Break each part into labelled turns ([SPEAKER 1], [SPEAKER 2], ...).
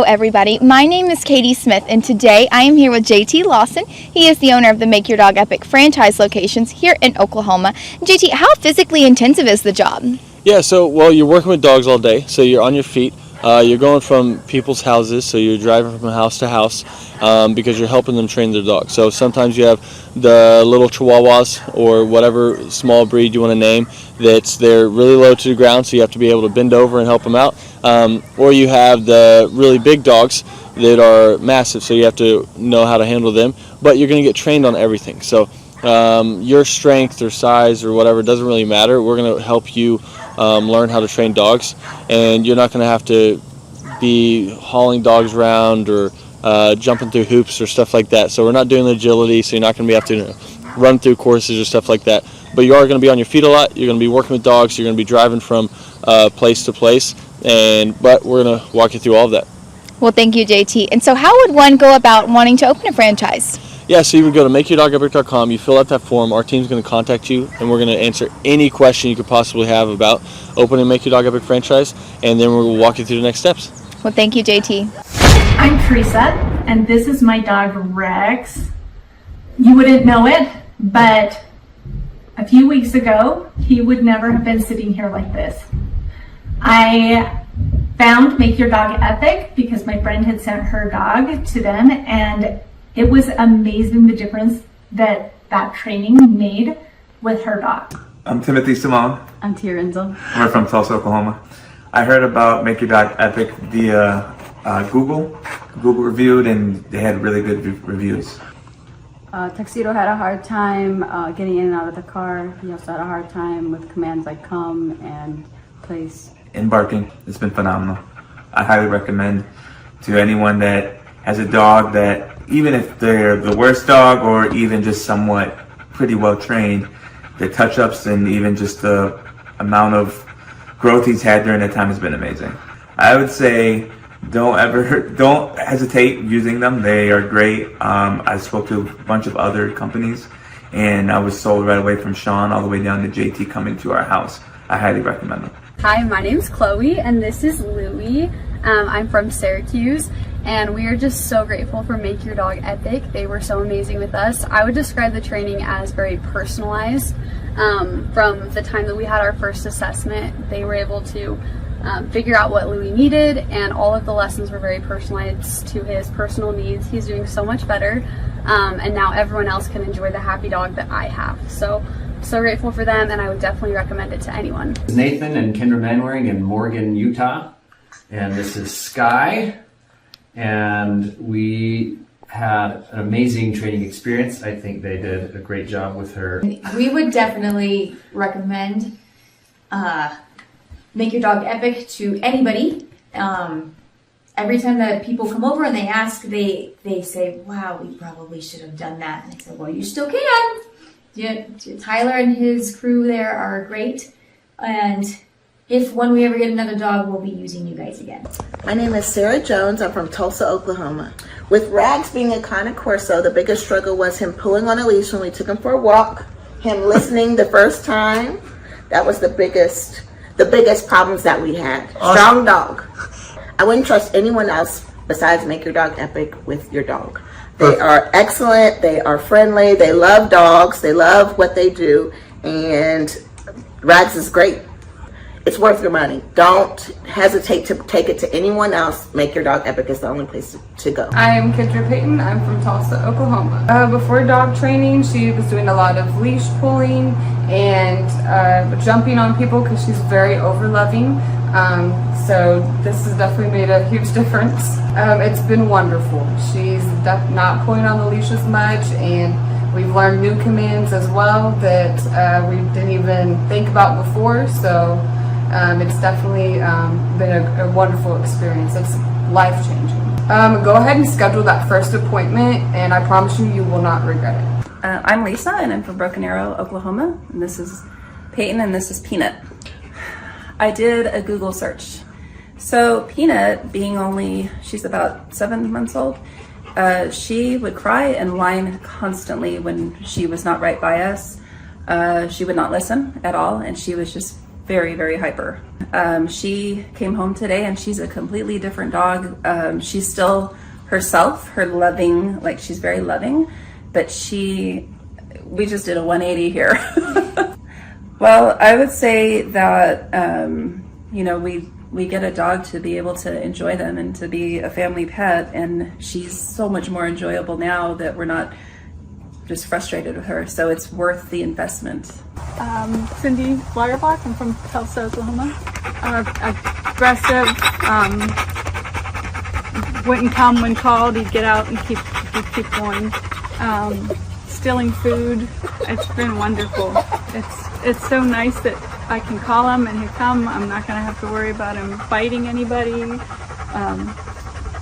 [SPEAKER 1] everybody. My name is Katie Smith, and today I am here with JT Lawson. He is the owner of the Make Your Dog Epic franchise locations here in Oklahoma. JT, how physically intensive is the job?
[SPEAKER 2] Yeah, well, you're working with dogs all day, so you're on your feet. You're going from people's houses, so you're driving from house to house because you're helping them train their dog. So sometimes you have the little Chihuahuas or whatever small breed you want to name they're really low to the ground, so you have to be able to bend over and help them out. Or you have the really big dogs that are massive, so you have to know how to handle them. But you're going to get trained on everything. So your strength or size or whatever doesn't really matter. We're going to help you learn how to train dogs, and you're not going to have to be hauling dogs around or jumping through hoops or stuff like that. So we're not doing agility, so you're not going to be have to run through courses or stuff like that. But you are going to be on your feet a lot. You're going to be working with dogs. You're going to be driving from place to place, but we're going to walk you through all of that.
[SPEAKER 1] Well, thank you, JT. And so how would one go about wanting to open a franchise?
[SPEAKER 2] Yeah, so you would go to makeyourdogepic.com, you fill out that form, our team's going to contact you, and we're going to answer any question you could possibly have about opening Make Your Dog Epic franchise, and then we'll walk you through the next steps.
[SPEAKER 1] Well, thank you, JT.
[SPEAKER 3] I'm Teresa, and this is my dog, Rex. You wouldn't know it, but a few weeks ago, he would never have been sitting here like this. I found Make Your Dog Epic because my friend had sent her dog to them, and it was amazing the difference that training made with her dog.
[SPEAKER 4] I'm Timothy Simone.
[SPEAKER 5] I'm Tia Renzel.
[SPEAKER 4] We're from Tulsa, Oklahoma. I heard about Make Your Dog Epic via Google. Google reviewed, and they had really good reviews.
[SPEAKER 5] Tuxedo had a hard time getting in and out of the car. He also had a hard time with commands like come and place.
[SPEAKER 4] And barking. It's been phenomenal. I highly recommend to anyone that has a dog that, even if they're the worst dog or even just somewhat pretty well trained, the touch-ups and even just the amount of growth he's had during that time has been amazing. I would say don't hesitate using them. They are great. I spoke to a bunch of other companies, and I was sold right away from Sean all the way down to JT coming to our house. I highly recommend them.
[SPEAKER 6] Hi, my name's Chloe, and this is Louie. I'm from Syracuse, and we are just so grateful for Make Your Dog Epic. They were so amazing with us. I would describe the training as very personalized. From the time that we had our first assessment, they were able to figure out what Louie needed, and all of the lessons were very personalized to his personal needs. He's doing so much better, and now everyone else can enjoy the happy dog that I have. So grateful for them, and I would definitely recommend it to anyone.
[SPEAKER 7] Nathan and Kendra Manwaring in Morgan, Utah, and this is Sky, and we had an amazing training experience. I think they did a great job with her.
[SPEAKER 8] We would definitely recommend Make Your Dog Epic to anybody. Every time that people come over and they ask, they say, wow, we probably should have done that. And I said, well, you still can. Yeah, Tyler and his crew there are great, and when we ever get another dog, we'll be using you guys again.
[SPEAKER 9] My name is Sarah Jones. I'm from Tulsa, Oklahoma. With Rags being a Cane Corso, the biggest struggle was him pulling on a leash when we took him for a walk, him listening the first time. That was the biggest problems that we had. Strong dog. I wouldn't trust anyone else besides Make Your Dog Epic with your dog. They are excellent, they are friendly, they love dogs, they love what they do, and Rags is great. It's worth your money. Don't hesitate to take it to anyone else. Make Your Dog Epic is the only place to go.
[SPEAKER 10] I'm Kendra Payton. I'm from Tulsa, Oklahoma. Before dog training, she was doing a lot of leash pulling and jumping on people because she's very over-loving. So this has definitely made a huge difference. It's been wonderful. She's not pulling on the leash as much, and we've learned new commands as well that we didn't even think about before. So it's definitely been a wonderful experience. It's life-changing. Go ahead and schedule that first appointment, and I promise you will not regret it.
[SPEAKER 11] I'm Lisa, and I'm from Broken Arrow, Oklahoma, and this is Peyton, and this is Peanut. I did a Google search. So Peanut, she's about 7 months old, she would cry and whine constantly when she was not right by us. She would not listen at all, and she was just very, very hyper. She came home today and she's a completely different dog. She's still herself, her loving, like she's very loving, but we just did a 180 here. Well, I would say that, we get a dog to be able to enjoy them and to be a family pet, and she's so much more enjoyable now that we're not just frustrated with her, so it's worth the investment.
[SPEAKER 12] Cindy Waterbach, I'm from Tulsa, Oklahoma. Aggressive, wouldn't come when called, he'd get out and keep going. Stealing food, it's been wonderful. It's so nice that I can call him and he'll come. I'm not going to have to worry about him biting anybody.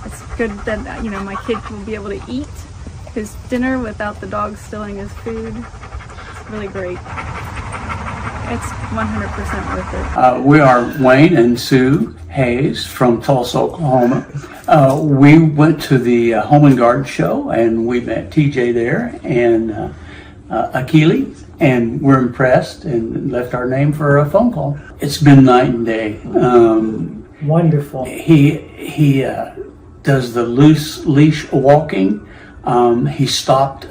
[SPEAKER 12] It's good that my kid will be able to eat his dinner without the dog stealing his food. It's really great. It's 100% worth it.
[SPEAKER 13] We are Wayne and Sue Hayes from Tulsa, Oklahoma. We went to the Home and Garden show and we met TJ there and Akili, and we're impressed and left our name for a phone call. It's been night and day.
[SPEAKER 14] Wonderful.
[SPEAKER 13] He does the loose leash walking. He stopped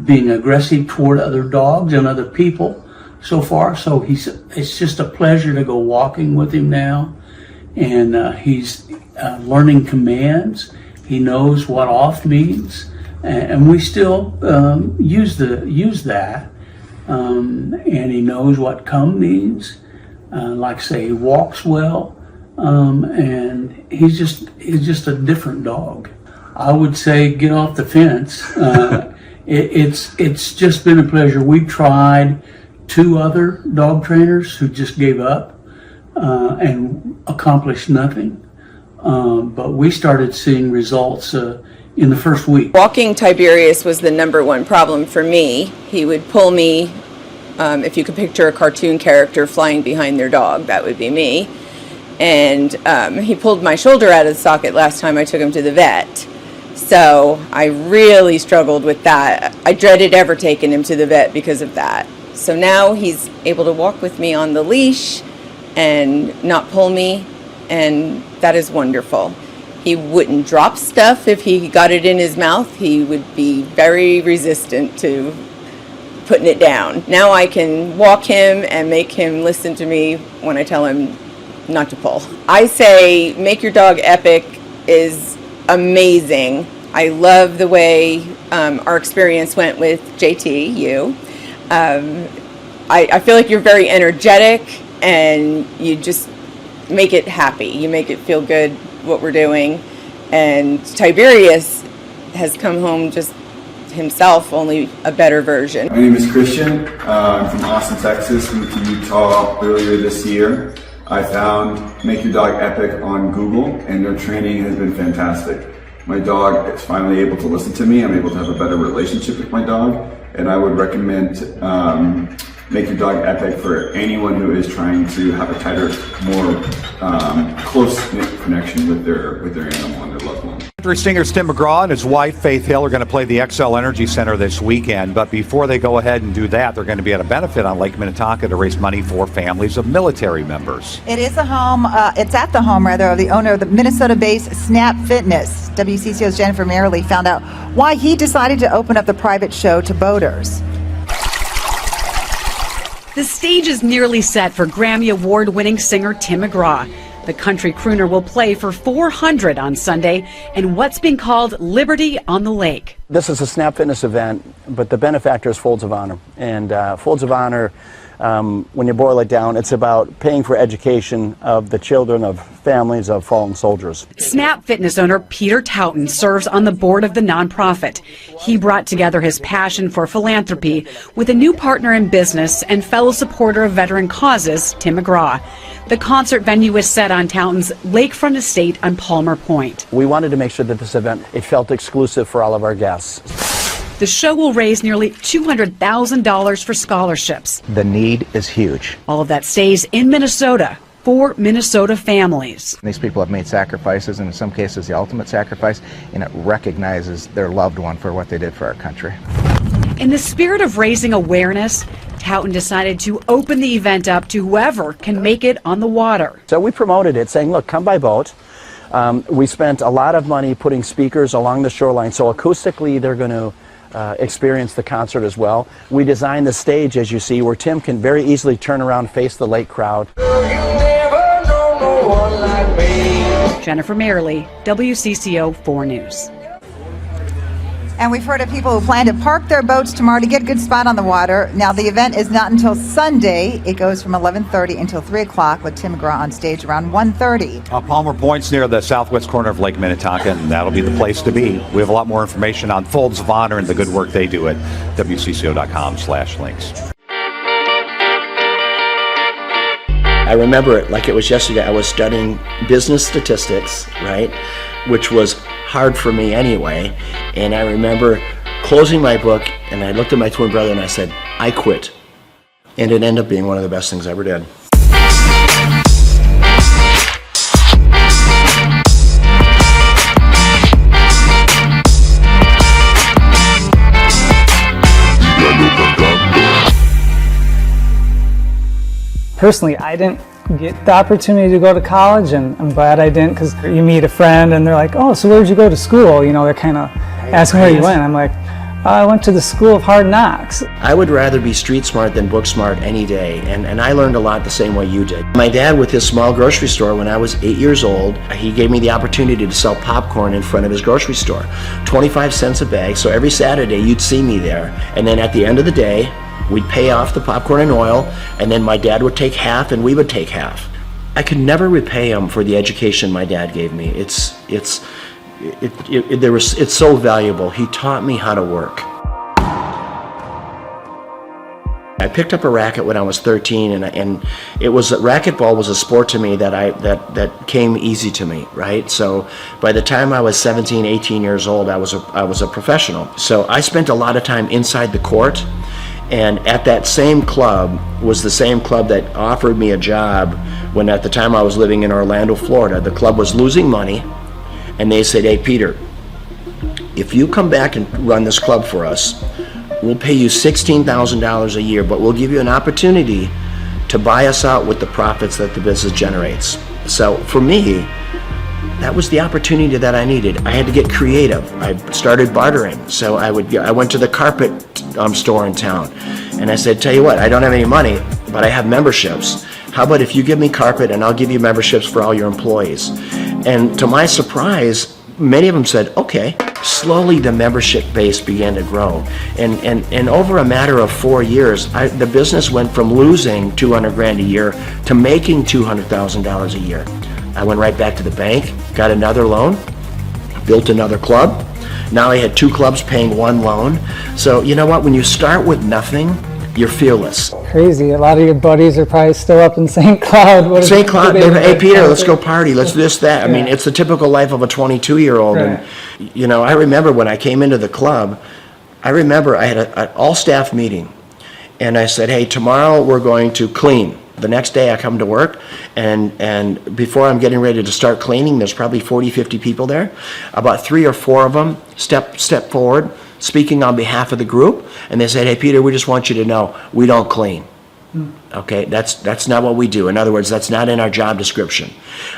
[SPEAKER 13] being aggressive toward other dogs and other people so far. So it's just a pleasure to go walking with him now. And he's learning commands. He knows what off means. And we still use that. And he knows what come means. Like say, he walks well. And he's just a different dog. I would say get off the fence. It's just been a pleasure. We tried 2 other dog trainers who just gave up and accomplished nothing. But we started seeing results in the first week.
[SPEAKER 15] Walking Tiberius was the #1 problem for me. He would pull me, if you could picture a cartoon character flying behind their dog, that would be me. And he pulled my shoulder out of the socket last time I took him to the vet. So I really struggled with that. I dreaded ever taking him to the vet because of that. So now he's able to walk with me on the leash and not pull me, and that is wonderful. He wouldn't drop stuff if he got it in his mouth. He would be very resistant to putting it down. Now I can walk him and make him listen to me when I tell him not to pull. I say Make Your Dog Epic is amazing. I love the way our experience went with JT, you. I feel like you're very energetic and you just make it happy. You make it feel good what we're doing. And Tiberius has come home just himself, only a better version.
[SPEAKER 16] My name is Christian. I'm from Austin, Texas. Moved to Utah earlier this year. I found Make Your Dog Epic on Google, and their training has been fantastic. My dog is finally able to listen to me. I'm able to have a better relationship with my dog, and I would recommend Make Your Dog Epic for anyone who is trying to have a tighter, more close-knit connection with their animal and their loved one.
[SPEAKER 17] Country singer Tim McGraw and his wife Faith Hill are going to play the XL Energy Center this weekend, but before they go ahead and do that, they're going to be at a benefit on Lake Minnetonka to raise money for families of military members.
[SPEAKER 18] It is a home, it's at the home rather of the owner of the Minnesota-based Snap Fitness. WCCO's Jennifer Merrily found out why he decided to open up the private show to boaters.
[SPEAKER 19] The stage is nearly set for Grammy Award-winning singer Tim McGraw. The country crooner will play for 400 on Sunday in what's being called Liberty on the Lake.
[SPEAKER 20] This is a Snap Fitness event, but the benefactor is Folds of Honor. And Folds of Honor, when you boil it down, it's about paying for education of the children of families of fallen soldiers.
[SPEAKER 19] Snap Fitness owner Peter Towton serves on the board of the nonprofit. He brought together his passion for philanthropy with a new partner in business and fellow supporter of veteran causes, Tim McGraw. The concert venue is set on Towton's lakefront estate on Palmer Point.
[SPEAKER 20] We wanted to make sure that this event, it felt exclusive for all of our guests.
[SPEAKER 19] The show will raise nearly $200,000 for scholarships.
[SPEAKER 21] The need is huge.
[SPEAKER 19] All of that stays in Minnesota for Minnesota families.
[SPEAKER 21] These people have made sacrifices, and in some cases the ultimate sacrifice, and it recognizes their loved one for what they did for our country.
[SPEAKER 19] In the spirit of raising awareness, Houghton decided to open the event up to whoever can make it on the water.
[SPEAKER 20] So we promoted it saying, look, come by boat. We spent a lot of money putting speakers along the shoreline, so acoustically they're going to experience the concert as well. We designed the stage, as you see, where Tim can very easily turn around, face the lake crowd.
[SPEAKER 19] Jennifer Merrily, WCCO 4 News.
[SPEAKER 18] And we've heard of people who plan to park their boats tomorrow to get a good spot on the water. Now, the event is not until Sunday. It goes from 11:30 until 3 o'clock with Tim McGraw on stage around 1:30.
[SPEAKER 17] Palmer Point's near the southwest corner of Lake Minnetonka, and that'll be the place to be. We have a lot more information on Folds of Honor and the good work they do at WCCO.com/links.
[SPEAKER 2] I remember it like it was yesterday. I was studying business statistics, right, which was hard for me anyway. And I remember closing my book, and I looked at my twin brother and I said, I quit. And it ended up being one of the best things I ever did.
[SPEAKER 14] Personally, I didn't get the opportunity to go to college, and I'm glad I didn't, because you meet a friend and they're like, oh, so where'd you go to school? You know, they're kind of asking where you went. I'm like, I went to the School of Hard Knocks.
[SPEAKER 2] I would rather be street smart than book smart any day, and I learned a lot the same way you did. My dad, with his small grocery store, when I was 8 years old, he gave me the opportunity to sell popcorn in front of his grocery store. 25 cents a bag, so every Saturday you'd see me there, and then at the end of the day, we'd pay off the popcorn and oil, and then my dad would take half and we would take half. I could never repay him for the education my dad gave me. It's so valuable. He taught me how to work. I picked up a racket when I was 13, and it was racquetball was a sport to me that came easy to me, right? So by the time I was 17, 18 years old, I was a professional. So I spent a lot of time inside the court. And at that same club was the same club that offered me a job when at the time I was living in Orlando, Florida. The club was losing money, and they said, hey, Peter, if you come back and run this club for us, we'll pay you $16,000 a year, but we'll give you an opportunity to buy us out with the profits that the business generates. So for me, that was the opportunity that I needed. I had to get creative. I started bartering. So I went to the carpet store in town, and I said, tell you what, I don't have any money, but I have memberships. How about if you give me carpet and I'll give you memberships for all your employees? And to my surprise, many of them said, okay. Slowly the membership base began to grow. And over a matter of 4 years, the business went from losing $200,000 a year to making $200,000 a year. I went right back to the bank, got another loan, built another club. Now I had 2 clubs paying 1 loan. So you know what, when you start with nothing, you're fearless.
[SPEAKER 14] Crazy. A lot of your buddies are probably still up in St. Cloud.
[SPEAKER 2] St. Cloud, hey Peter, let's go party, let's do this, that. I mean, it's the typical life of a 22-year-old.
[SPEAKER 14] Right.
[SPEAKER 2] And you know, I remember when I came into the club, I had an all-staff meeting. And I said, hey, tomorrow we're going to clean. The next day I come to work, and before I'm getting ready to start cleaning, there's probably 40, 50 people there. About 3 or 4 of them step forward, speaking on behalf of the group, and they said, hey, Peter, we just want you to know, we don't clean. Okay, that's not what we do. In other words, that's not in our job description.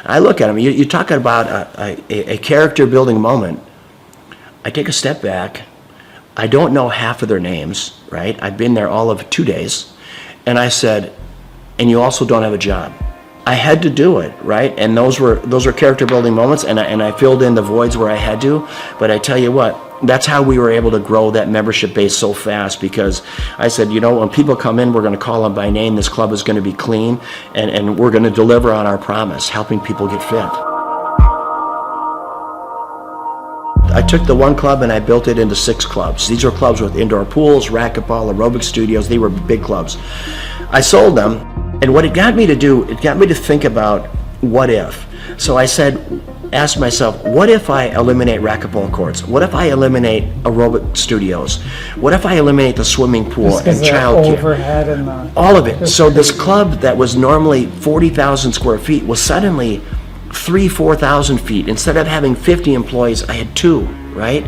[SPEAKER 2] I look at them, you're talking about a character building moment. I take a step back. I don't know half of their names, right? I've been there all of 2 days. And I said, and you also don't have a job. I had to do it, right? And those were character building moments, and I filled in the voids where I had to. But I tell you what, that's how we were able to grow that membership base so fast, because I said, you know, when people come in, we're going to call them by name. This club is going to be clean, and we're going to deliver on our promise, helping people get fit. I took the one club and I built it into 6 clubs. These are clubs with indoor pools, racquetball, aerobic studios. They were big clubs. I sold them, and what it got me to do, it got me to think about what if. So I asked myself, what if I eliminate racquetball courts? What if I eliminate aerobic studios? What if I eliminate the swimming pool and childcare? All of it. So this club that was normally 40,000 square feet was suddenly 4,000 feet. Instead of having 50 employees, I had 2, right?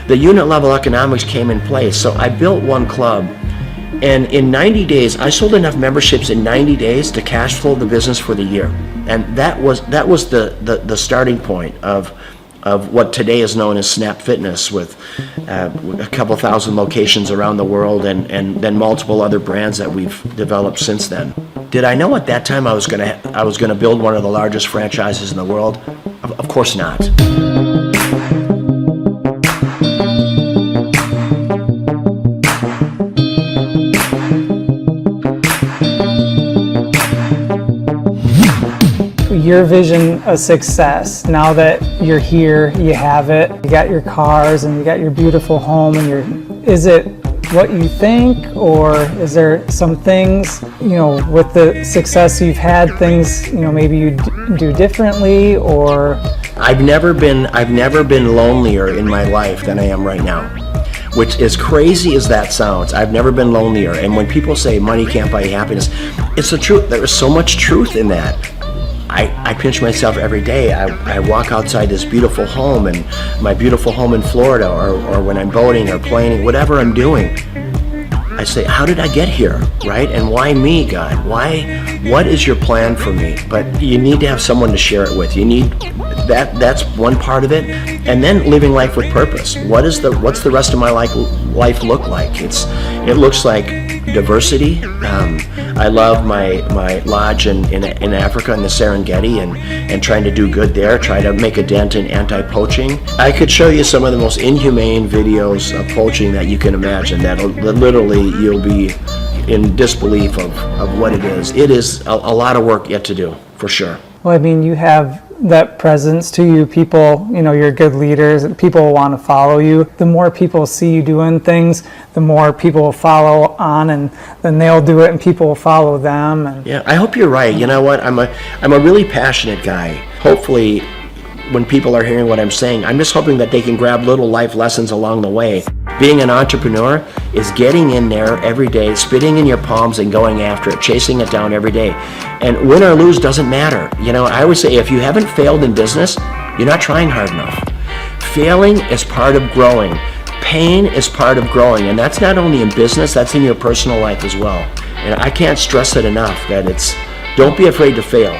[SPEAKER 2] The unit level economics came in place. So I built one club And in 90 days, I sold enough memberships in 90 days to cash flow the business for the year. And that was the starting point of what today is known as Snap Fitness, with a couple thousand locations around the world, and then multiple other brands that we've developed since then. Did I know at that time I was gonna build one of the largest franchises in the world? Of course not.
[SPEAKER 14] Your vision of success, now that you're here, you have it, you got your cars and you got your beautiful home, and is it what you think, or is there some things, with the success you've had, things, maybe you do differently, or?
[SPEAKER 2] I've never been lonelier in my life than I am right now. Which, as crazy as that sounds, I've never been lonelier. And when people say money can't buy happiness, it's the truth. There is so much truth in that. I pinch myself every day. I walk outside this beautiful home, and my beautiful home in Florida, or when I'm boating or planing, whatever I'm doing, I say, how did I get here, right? And why me, God? What is your plan for me? But you need to have someone to share it with. You need that's one part of it. And then living life with purpose. What's the rest of my life look like? It looks like diversity. I love my lodge in Africa, in the Serengeti, and trying to do good there, try to make a dent in anti-poaching. I could show you some of the most inhumane videos of poaching that you can imagine, that literally you'll be in disbelief of what it is. It is a lot of work yet to do, for sure.
[SPEAKER 14] Well, I mean, you have that presence to you. People, you're good leaders. People want to follow you. The more people see you doing things, the more people will follow on, and then they'll do it and people will follow them. And
[SPEAKER 2] yeah, I hope you're right. You know what? I'm a really passionate guy. Hopefully, when people are hearing what I'm saying, I'm just hoping that they can grab little life lessons along the way. Being an entrepreneur is getting in there every day, spitting in your palms and going after it, chasing it down every day. And win or lose doesn't matter. I always say, if you haven't failed in business, you're not trying hard enough. Failing is part of growing. Pain is part of growing. And that's not only in business, that's in your personal life as well. And I can't stress it enough that don't be afraid to fail.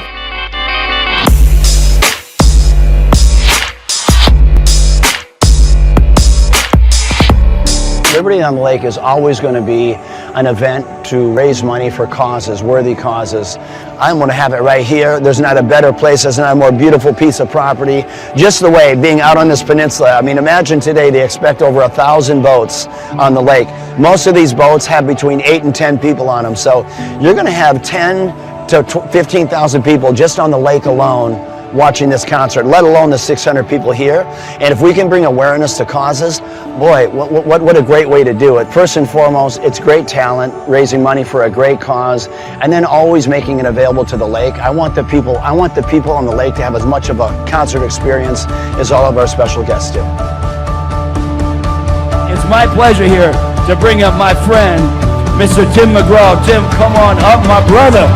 [SPEAKER 20] Liberty on the Lake is always going to be an event to raise money for causes, worthy causes. I'm going to have it right here. There's not a better place. There's not a more beautiful piece of property. Just the way, being out on this peninsula. I mean, imagine today they expect over 1,000 boats on the lake. Most of these boats have between 8 and 10 people on them. So you're going to have 10 to 15,000 people just on the lake alone watching this concert, let alone the 600 people here. And if we can bring awareness to causes, boy, what a great way to do it. First and foremost, it's great talent, raising money for a great cause, and then always making it available to the lake. I want the people on the lake to have as much of a concert experience as all of our special guests do.
[SPEAKER 1] It's my pleasure here to bring up my friend, Mr. Tim McGraw. Tim, come on up, my brother.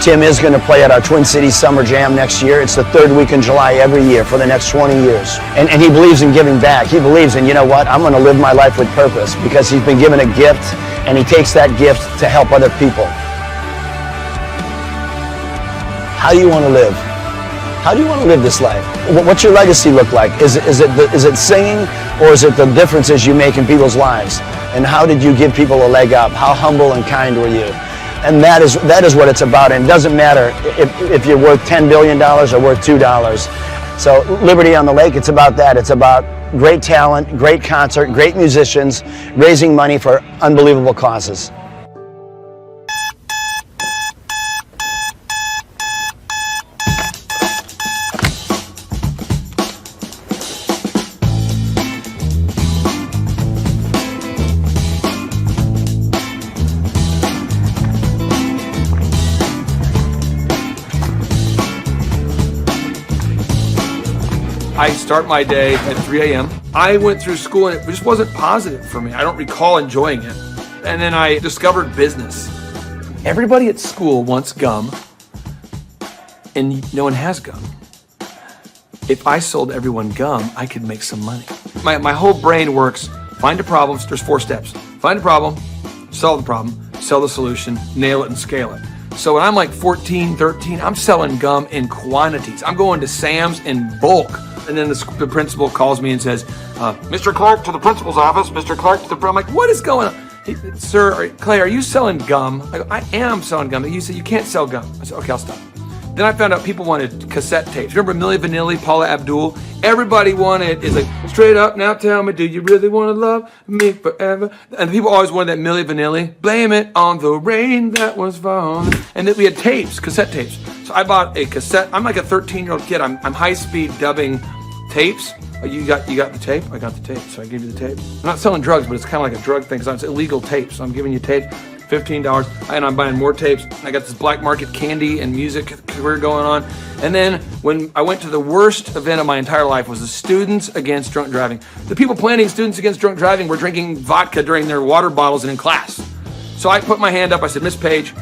[SPEAKER 20] Tim is going to play at our Twin Cities Summer Jam next year. It's the third week in July every year for the next 20 years. And he believes in giving back. He believes in, I'm going to live my life with purpose, because he's been given a gift, and he takes that gift to help other people. How do you want to live? How do you want to live this life? What's your legacy look like? Is it singing, or is it the differences you make in people's lives? And how did you give people a leg up? How humble and kind were you? And that is what it's about. And it doesn't matter if you're worth $10 billion or worth $2. So Liberty on the Lake, it's about that. It's about great talent, great concert, great musicians, raising money for unbelievable causes.
[SPEAKER 22] I start my day at 3 a.m. I went through school and it just wasn't positive for me. I don't recall enjoying it. And then I discovered business. Everybody at school wants gum, and no one has gum. if I sold everyone gum, I could make some money. My whole brain works, find a problem, there's 4 steps. Find a problem, solve the problem, sell the solution, nail it and scale it. So when I'm like 14, 13, I'm selling gum in quantities. I'm going to Sam's in bulk. And then the principal calls me and says, Mr. Clark to the principal's office, Mr. Clark to the, I'm like, what is going on? Sir, Clay, are you selling gum? I go, I am selling gum. He said, you can't sell gum. I said, okay, I'll stop. Then I found out people wanted cassette tapes. Remember Milli Vanilli, Paula Abdul? Everybody wanted, it's like, straight up, now tell me, do you really want to love me forever? And people always wanted that Milli Vanilli. Blame it on the rain that was falling. And then we had tapes, cassette tapes. So I bought a cassette. I'm like a 13-year-old kid. I'm high-speed dubbing tapes. Oh, you got the tape? I got the tape, so I gave you the tape. I'm not selling drugs, but it's kind of like a drug thing, because it's illegal tape. So I'm giving you tape. $15, and I'm buying more tapes. I got this black market candy and music career going on. And then when I went to the worst event of my entire life was the Students Against Drunk Driving. The people planning Students Against Drunk Driving were drinking vodka during their water bottles and in class. So I put my hand up, I said, Miss Page,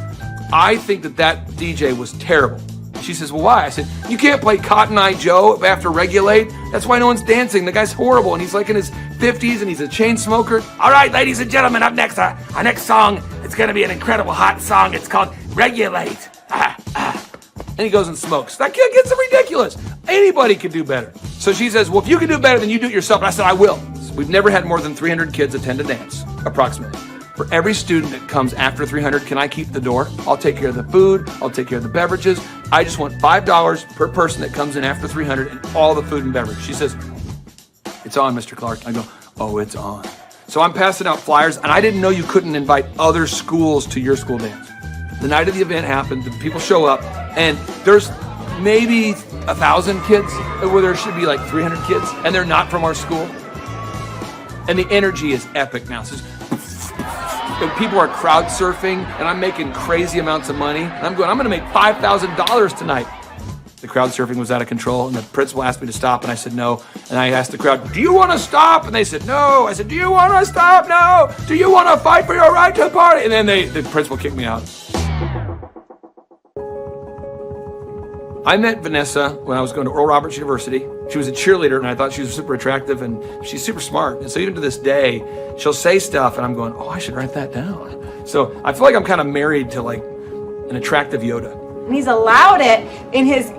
[SPEAKER 22] I think that DJ was terrible. She says, well, why? I said, you can't play Cotton Eye Joe after Regulate. That's why no one's dancing. The guy's horrible, and he's like in his 50s, and he's a chain smoker. All right, ladies and gentlemen, up next, our next song, it's going to be an incredible hot song. It's called Regulate. And he goes and smokes. That kid gets ridiculous. Anybody could do better. So she says, well, if you can do better, then you do it yourself. And I said, I will. So we've never had more than 300 kids attend a dance, approximately. For every student that comes after 300, can I keep the door? I'll take care of the food. I'll take care of the beverages. I just want $5 per person that comes in after 300 and all the food and beverage. She says, it's on, Mr. Clark. I go, oh, it's on. So I'm passing out flyers, and I didn't know you couldn't invite other schools to your school dance. The night of the event happened, the people show up, and there's maybe 1,000 kids where there should be like 300 kids, and they're not from our school. And the energy is epic now. So people are crowd surfing, and I'm making crazy amounts of money. And I'm going to make $5,000 tonight. The crowd surfing was out of control, and the principal asked me to stop, and I said no. And I asked the crowd, do you want to stop? And they said no. I said, do you want to stop? No. Do you want to fight for your right to party? And then the principal kicked me out. I met Vanessa when I was going to Oral Roberts University. She was a cheerleader, and I thought she was super attractive, and she's super smart. And so even to this day, she'll say stuff, and I'm going, oh, I should write that down. So I feel like I'm kind of married to like an attractive Yoda.
[SPEAKER 3] And he's allowed it in his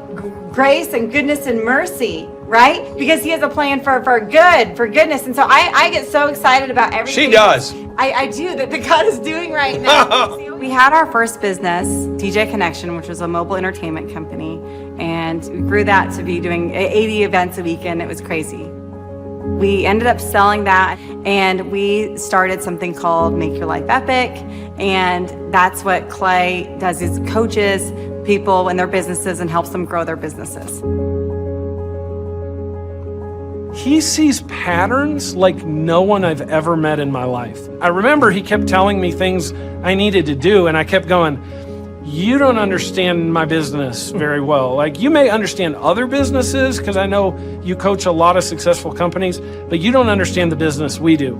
[SPEAKER 3] grace and goodness and mercy, right? Because he has a plan for goodness. And so I get so excited about everything.
[SPEAKER 22] She does.
[SPEAKER 3] I do, that God is doing right now. We had our first business, DJ Connection, which was a mobile entertainment company. And we grew that to be doing 80 events a weekend. It was crazy. We ended up selling that, and we started something called Make Your Life Epic. And that's what Clay does, is coaches people in their businesses and helps them grow their businesses.
[SPEAKER 5] He sees patterns like no one I've ever met in my life. I remember he kept telling me things I needed to do, and I kept going, you don't understand my business very well. Like, you may understand other businesses, because I know you coach a lot of successful companies, but you don't understand the business we do.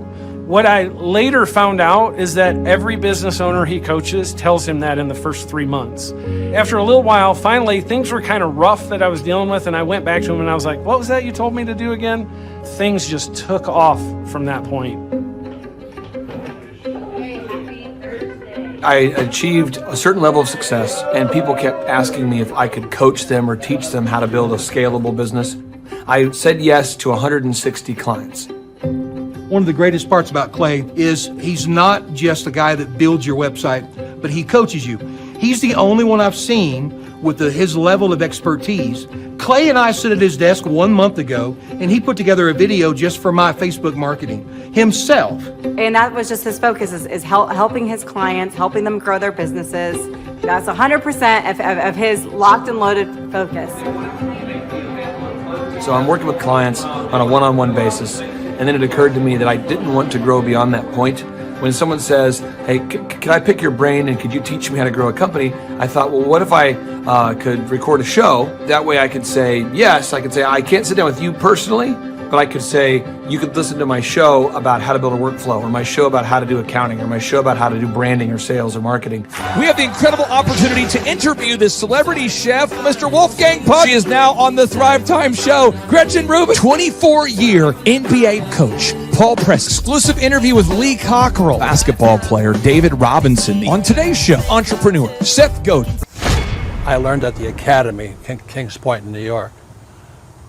[SPEAKER 5] What I later found out is that every business owner he coaches tells him that in the first 3 months. After a little while, finally, things were kind of rough that I was dealing with, and I went back to him and I was like, what was that you told me to do again? Things just took off from that point.
[SPEAKER 22] I achieved a certain level of success, and people kept asking me if I could coach them or teach them how to build a scalable business. I said yes to 160 clients.
[SPEAKER 23] One of the greatest parts about Clay is he's not just a guy that builds your website, but he coaches you. He's the only one I've seen with his level of expertise. Clay and I sit at his desk 1 month ago, and he put together a video just for my Facebook marketing himself.
[SPEAKER 3] And that was just his focus, is helping his clients, helping them grow their businesses. That's 100% of his locked and loaded focus.
[SPEAKER 22] So I'm working with clients on a one-on-one basis, and then it occurred to me that I didn't want to grow beyond that point. When someone says, hey, can I pick your brain and could you teach me how to grow a company? I thought, well, what if I could record a show? That way I could say, yes, I could say, I can't sit down with you personally, but I could say, you could listen to my show about how to build a workflow, or my show about how to do accounting, or my show about how to do branding or sales or marketing.
[SPEAKER 4] We have the incredible opportunity to interview this celebrity chef, Mr. Wolfgang Puck. She is now on the Thrive Time show. Gretchen Rubin, 24-year NBA coach. Paul Press, exclusive interview with Lee Cockrell. Basketball player David Robinson. On today's show, entrepreneur Seth Godin.
[SPEAKER 6] I learned at the Academy, Kings Point in New York.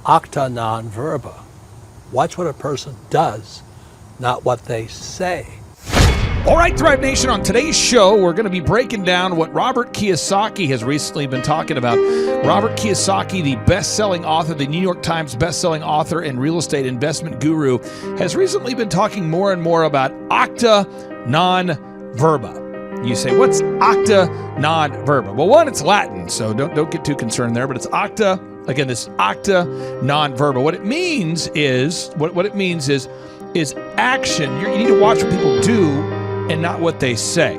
[SPEAKER 6] Acta non verba. Watch what a person does, not what they say.
[SPEAKER 4] All right, Thrive Nation, on today's show, we're going to be breaking down what Robert Kiyosaki has recently been talking about. Robert Kiyosaki, the best-selling author, the New York Times best-selling author and real estate investment guru, has recently been talking more and more about acta non verba. You say, what's acta non verba? Well, one, it's Latin, so don't get too concerned there, but it's acta. Again, this acta non verba. What it means is action. You need to watch what people do and not what they say.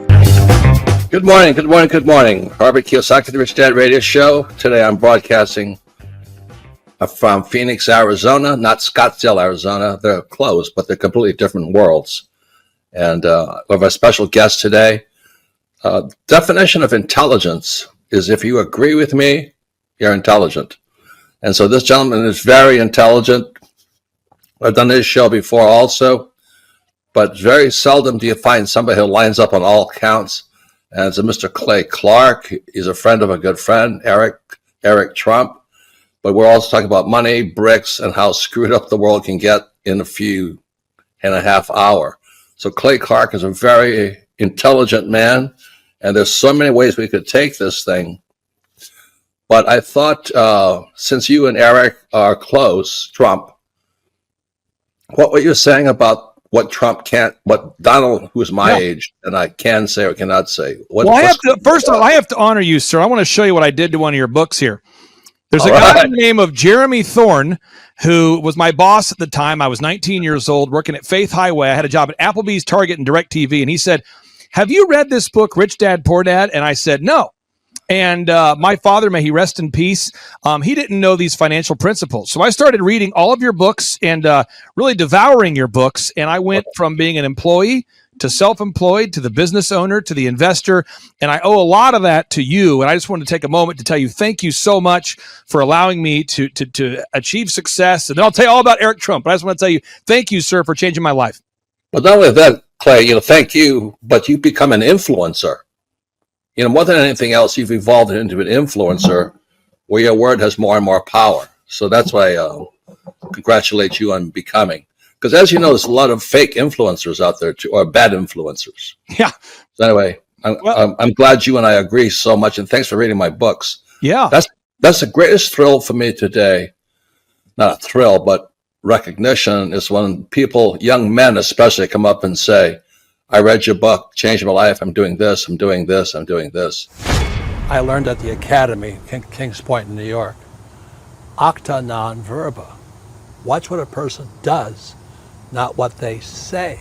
[SPEAKER 7] Good morning, good morning, good morning. Robert Kiyosaki, the Rich Dad Radio Show. Today I'm broadcasting from Phoenix, Arizona, not Scottsdale, Arizona. They're close, but they're completely different worlds. And we have a special guest today. Definition of intelligence is if you agree with me, you're intelligent. And so this gentleman is very intelligent. I've done this show before also, but very seldom do you find somebody who lines up on all counts. And it's a Mr. Clay Clark. He's a friend of a good friend, Eric Trump. But we're also talking about money, bricks, and how screwed up the world can get in a few and a half hour. So Clay Clark is a very intelligent man, and there's so many ways we could take this thing. But I thought, since you and Eric are close, Trump, what you're saying about what Trump can't, what Donald, who's my age, and I can say or cannot say.
[SPEAKER 4] First of all, I have to honor you, sir. I want to show you what I did to one of your books here. There's a guy by the name of Jeremy Thorne, who was my boss at the time. I was 19 years old, working at Faith Highway. I had a job at Applebee's, Target, and DirecTV. And he said, have you read this book, Rich Dad, Poor Dad? And I said, no. And my father, may he rest in peace, he didn't know these financial principles. So I started reading all of your books and really devouring your books. And I went from being an employee to self-employed to the business owner to the investor. And I owe a lot of that to you. And I just wanted to take a moment to tell you thank you so much for allowing me to achieve success. And then I'll tell you all about Eric Trump. But I just want to tell you thank you, sir, for changing my life.
[SPEAKER 7] But not only that, Clay, thank you, but you become an influencer. More than anything else, you've evolved into an influencer where your word has more and more power. So that's why I congratulate you on becoming. Because as you know, there's a lot of fake influencers out there, too, or bad influencers.
[SPEAKER 4] Yeah.
[SPEAKER 7] So anyway, I'm glad you and I agree so much, and thanks for reading my books.
[SPEAKER 4] Yeah.
[SPEAKER 7] That's the greatest thrill for me today. Not a thrill, but recognition is when people, young men especially, come up and say, I read your book, changed my life, I'm doing this, I'm doing this, I'm doing this.
[SPEAKER 6] I learned at the Academy, Kings Point in New York. Acta non verba. Watch what a person does, not what they say.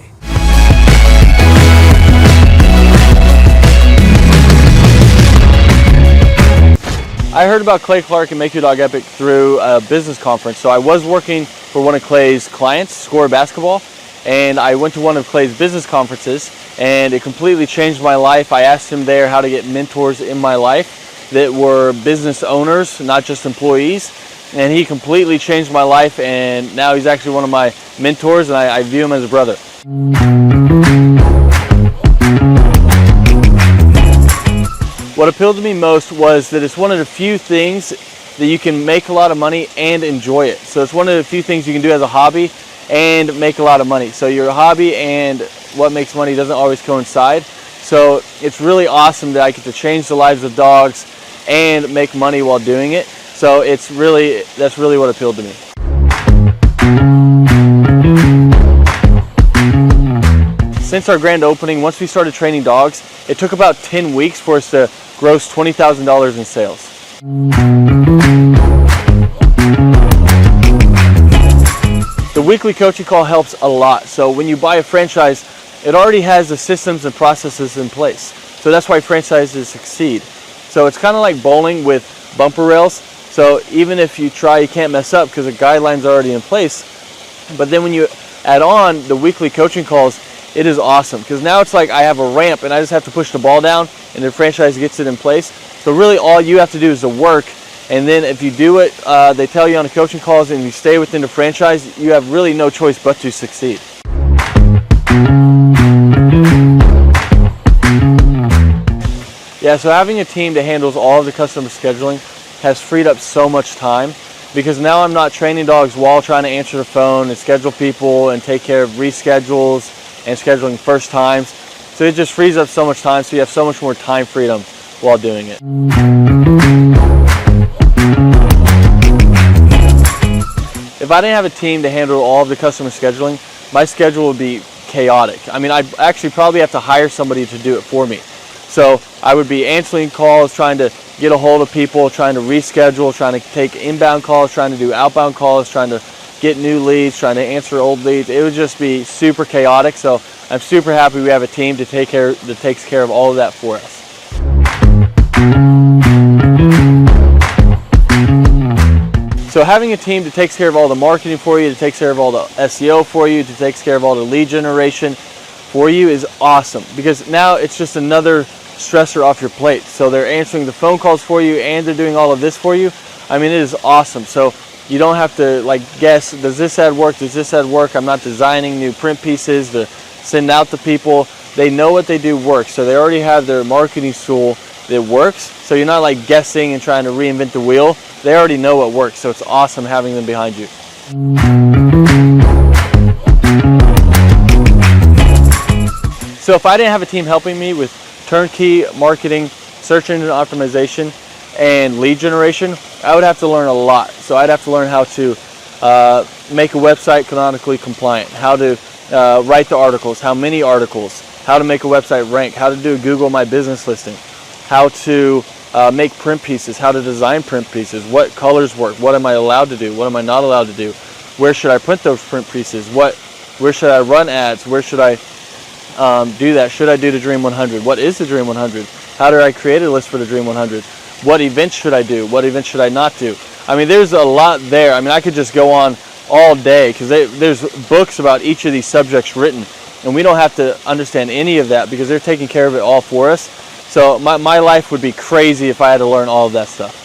[SPEAKER 24] I heard about Clay Clark and Make Your Dog Epic through a business conference. So I was working for one of Clay's clients, Score Basketball, and I went to one of Clay's business conferences, and it completely changed my life. I asked him there how to get mentors in my life that were business owners, not just employees, and he completely changed my life, and now he's actually one of my mentors, and I view him as a brother. What appealed to me most was that it's one of the few things that you can make a lot of money and enjoy it. So it's one of the few things you can do as a hobby and make a lot of money. So your hobby and what makes money doesn't always coincide. So it's really awesome that I get to change the lives of dogs and make money while doing it. So that's really what appealed to me. Since our grand opening, once we started training dogs, it took about 10 weeks for us to gross $20,000 in sales. The weekly coaching call helps a lot. So when you buy a franchise, it already has the systems and processes in place. So that's why franchises succeed. So it's kind of like bowling with bumper rails. So even if you try, you can't mess up because the guidelines are already in place. But then when you add on the weekly coaching calls, it is awesome because now it's like I have a ramp and I just have to push the ball down and the franchise gets it in place. So really all you have to do is the work, and then if you do it, they tell you on the coaching calls and you stay within the franchise, you have really no choice but to succeed. Yeah, so having a team that handles all of the customer scheduling has freed up so much time, because now I'm not training dogs while trying to answer the phone and schedule people and take care of reschedules and scheduling first times. So it just frees up so much time, so you have so much more time freedom while doing it. If I didn't have a team to handle all of the customer scheduling, my schedule would be chaotic. I mean, I'd actually probably have to hire somebody to do it for me. So I would be answering calls, trying to get a hold of people, trying to reschedule, trying to take inbound calls, trying to do outbound calls, trying to get new leads, trying to answer old leads. It would just be super chaotic. So I'm super happy we have a team that takes care of all of that for us. So having a team that takes care of all the marketing for you, that takes care of all the SEO for you, that takes care of all the lead generation for you is awesome, because now it's just another stressor off your plate. So they're answering the phone calls for you and they're doing all of this for you. I mean, it is awesome. So you don't have to like guess, does this ad work? Does this ad work? I'm not designing new print pieces to send out to people. They know what they do works. So they already have their marketing tool that works. So you're not like guessing and trying to reinvent the wheel. They already know what works. So it's awesome having them behind you. So if I didn't have a team helping me with turnkey marketing, search engine optimization, and lead generation, I would have to learn a lot. So I'd have to learn how to make a website canonically compliant, how to write the articles, how many articles, how to make a website rank, how to do a Google My Business listing, how to make print pieces, how to design print pieces, what colors work, what am I allowed to do, what am I not allowed to do, where should I print those print pieces, where should I run ads, where should I do that, should I do the Dream 100, what is the Dream 100, how do I create a list for the Dream 100, what events should I do, what events should I not do. I mean, there's a lot there. I mean, I could just go on all day because there's books about each of these subjects written, and we don't have to understand any of that because they're taking care of it all for us. So my life would be crazy if I had to learn all of that stuff.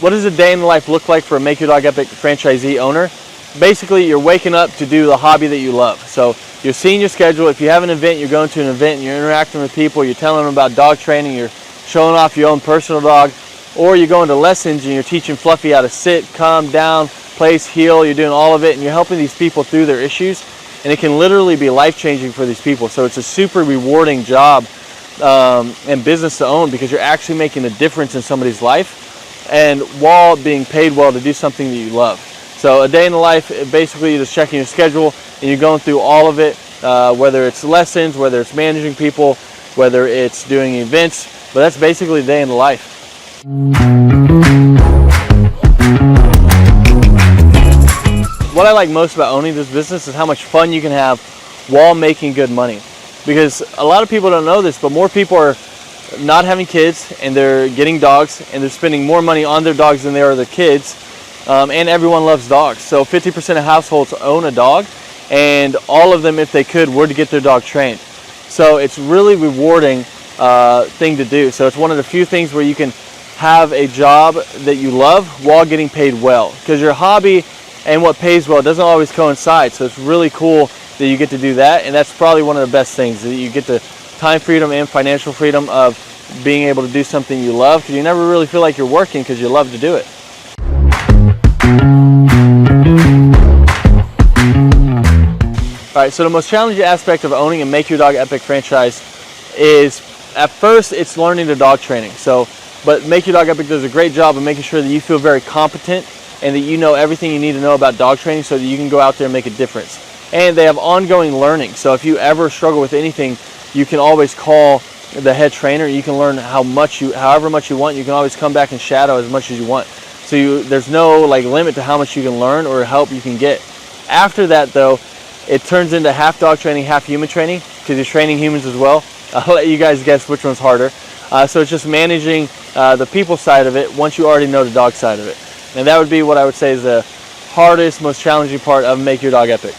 [SPEAKER 24] What does a day in the life look like for a Make Your Dog Epic franchisee owner? Basically, you're waking up to do the hobby that you love. So you're seeing your schedule. If you have an event, you're going to an event and you're interacting with people, you're telling them about dog training, you're showing off your own personal dog, or you're going to lessons and you're teaching Fluffy how to sit, calm down, place, heel, you're doing all of it, and you're helping these people through their issues, and it can literally be life-changing for these people. So it's a super rewarding job and business to own because you're actually making a difference in somebody's life, and while being paid well to do something that you love. So a day in the life, basically you're just checking your schedule and you're going through all of it, whether it's lessons, whether it's managing people, whether it's doing events, but that's basically a day in the life. What I like most about owning this business is how much fun you can have while making good money. Because a lot of people don't know this, but more people are not having kids and they're getting dogs and they're spending more money on their dogs than they are their kids. And everyone loves dogs. So 50% of households own a dog, and all of them, if they could, were to get their dog trained. So it's really rewarding thing to do. So it's one of the few things where you can have a job that you love while getting paid well. Because your hobby and what pays well doesn't always coincide. So it's really cool that you get to do that, and that's probably one of the best things, that you get the time freedom and financial freedom of being able to do something you love, because you never really feel like you're working because you love to do it. Alright, so the most challenging aspect of owning a Make Your Dog Epic franchise is, at first, it's learning the dog training. But Make Your Dog Epic does a great job of making sure that you feel very competent and that you know everything you need to know about dog training so that you can go out there and make a difference. And they have ongoing learning. So if you ever struggle with anything, you can always call the head trainer. You can learn however much you want. You can always come back and shadow as much as you want. So there's no limit to how much you can learn or help you can get. After that, though, it turns into half dog training, half human training, because you're training humans as well. I'll let you guys guess which one's harder. So it's just managing the people side of it once you already know the dog side of it. And that would be what I would say is the hardest, most challenging part of Make Your Dog Epic.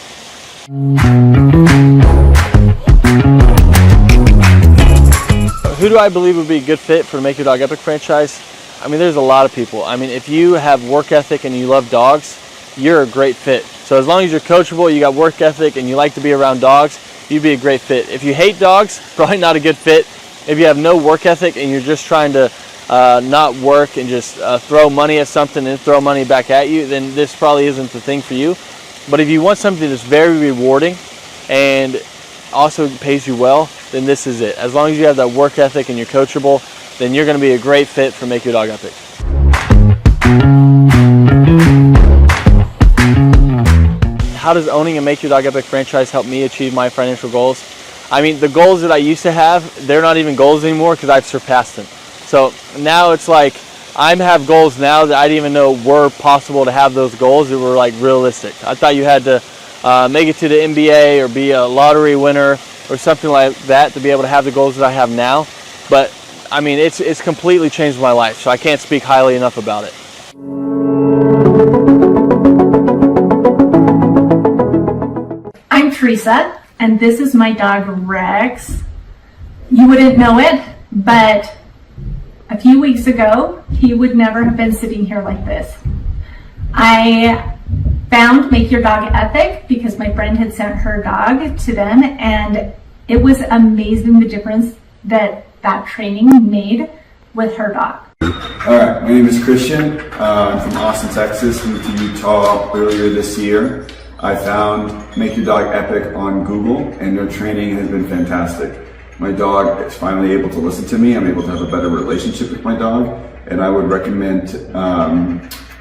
[SPEAKER 24] Who do I believe would be a good fit for the Make Your Dog Epic franchise? I mean, there's a lot of people. I mean, if you have work ethic and you love dogs, you're a great fit. So as long as you're coachable, you got work ethic, and you like to be around dogs, you'd be a great fit. If you hate dogs, probably not a good fit. If you have no work ethic and you're just trying to not work and just throw money at something and throw money back at you, then this probably isn't the thing for you. But if you want something that's very rewarding and also pays you well, then this is it. As long as you have that work ethic and you're coachable, then you're going to be a great fit for Make Your Dog Epic. How does owning a Make Your Dog Epic franchise help me achieve my financial goals? I mean, the goals that I used to have, they're not even goals anymore because I've surpassed them. So now it's like I have goals now that I didn't even know were possible to have those goals that were like realistic. I thought you had to make it to the NBA or be a lottery winner or something like that to be able to have the goals that I have now. But I mean, it's completely changed my life, so I can't speak highly enough about it.
[SPEAKER 8] I'm Teresa, and this is my dog Rex. You wouldn't know it, but a few weeks ago, he would never have been sitting here like this. I found Make Your Dog Epic because my friend had sent her dog to them, and it was amazing the difference that training made with her dog.
[SPEAKER 16] Alright, my name is Christian. I'm from Austin, Texas. Moved to Utah earlier this year. I found Make Your Dog Epic on Google, and their training has been fantastic. My dog is finally able to listen to me. I'm able to have a better relationship with my dog, and I would recommend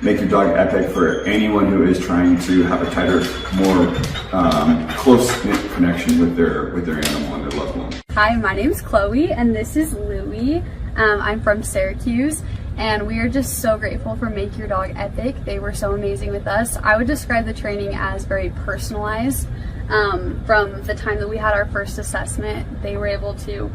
[SPEAKER 16] Make Your Dog Epic for anyone who is trying to have a tighter, more close-knit connection with their animal and their loved one.
[SPEAKER 9] Hi, my name's Chloe, and this is Louie. I'm from Syracuse, and we are just so grateful for Make Your Dog Epic. They were so amazing with us. I would describe the training as very personalized. From the time that we had our first assessment, they were able to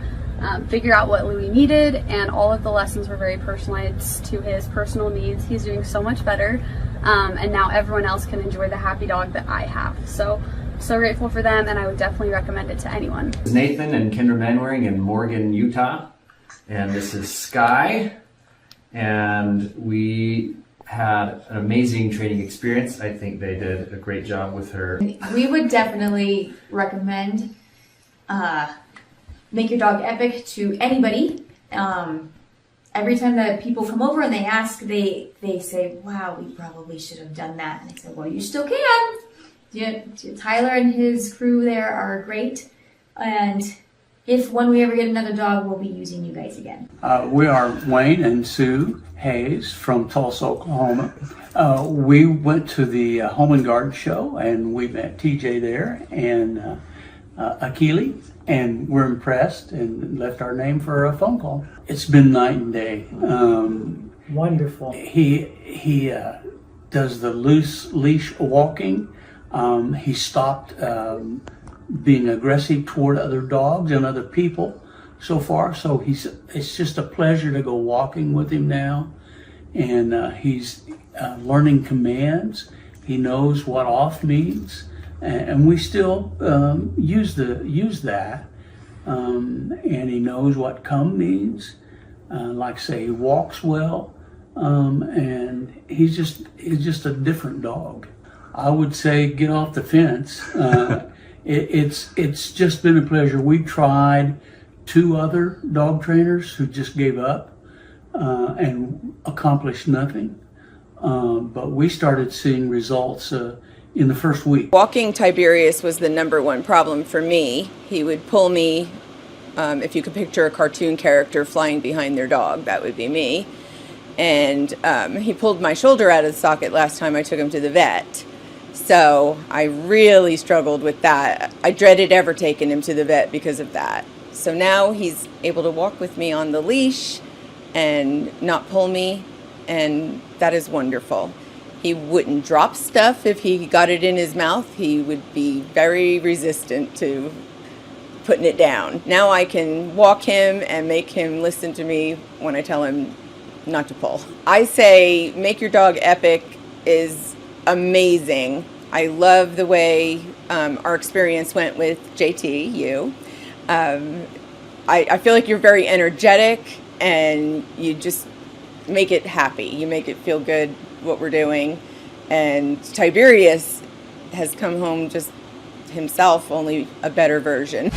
[SPEAKER 9] figure out what Louie needed, and all of the lessons were very personalized to his personal needs. He's doing so much better, and now everyone else can enjoy the happy dog that I have. So grateful for them, and I would definitely recommend it to anyone.
[SPEAKER 10] This is Nathan and Kendra Manwaring in Morgan, Utah, and this is Sky, and we had an amazing training experience. I think they did a great job with her.
[SPEAKER 11] We would definitely recommend Make Your Dog Epic to anybody. Every time that people come over and they ask, they say, wow, we probably should have done that. And I said, well, you still can. Tyler and his crew there are great. And when we ever get another dog, we'll be using you guys again.
[SPEAKER 13] We are Wayne and Sue Hayes from Tulsa, Oklahoma. We went to the Home and Garden show, and we met TJ there and Akili, and we're impressed and left our name for a phone call. It's been night and day.
[SPEAKER 25] Wonderful.
[SPEAKER 13] He does the loose leash walking. He stopped being aggressive toward other dogs and other people so far. So it's just a pleasure to go walking with him now. And he's learning commands. He knows what off means. And we still use that. And he knows what come means. Like say, he walks well. And he's just a different dog. I would say get off the fence. It's just been a pleasure. We tried 2 other dog trainers who just gave up and accomplished nothing. But we started seeing results in the first week.
[SPEAKER 15] Walking Tiberius was the #1 problem for me. He would pull me, if you could picture a cartoon character flying behind their dog, that would be me. And he pulled my shoulder out of the socket last time I took him to the vet. So I really struggled with that. I dreaded ever taking him to the vet because of that. So now he's able to walk with me on the leash and not pull me, and that is wonderful. He wouldn't drop stuff if he got it in his mouth. He would be very resistant to putting it down. Now I can walk him and make him listen to me when I tell him not to pull. I say make your dog epic is amazing. I love the way our experience went with JT, you. I feel like you're very energetic and you just make it happy. You make it feel good what we're doing. And Tiberius has come home just himself, only a better version.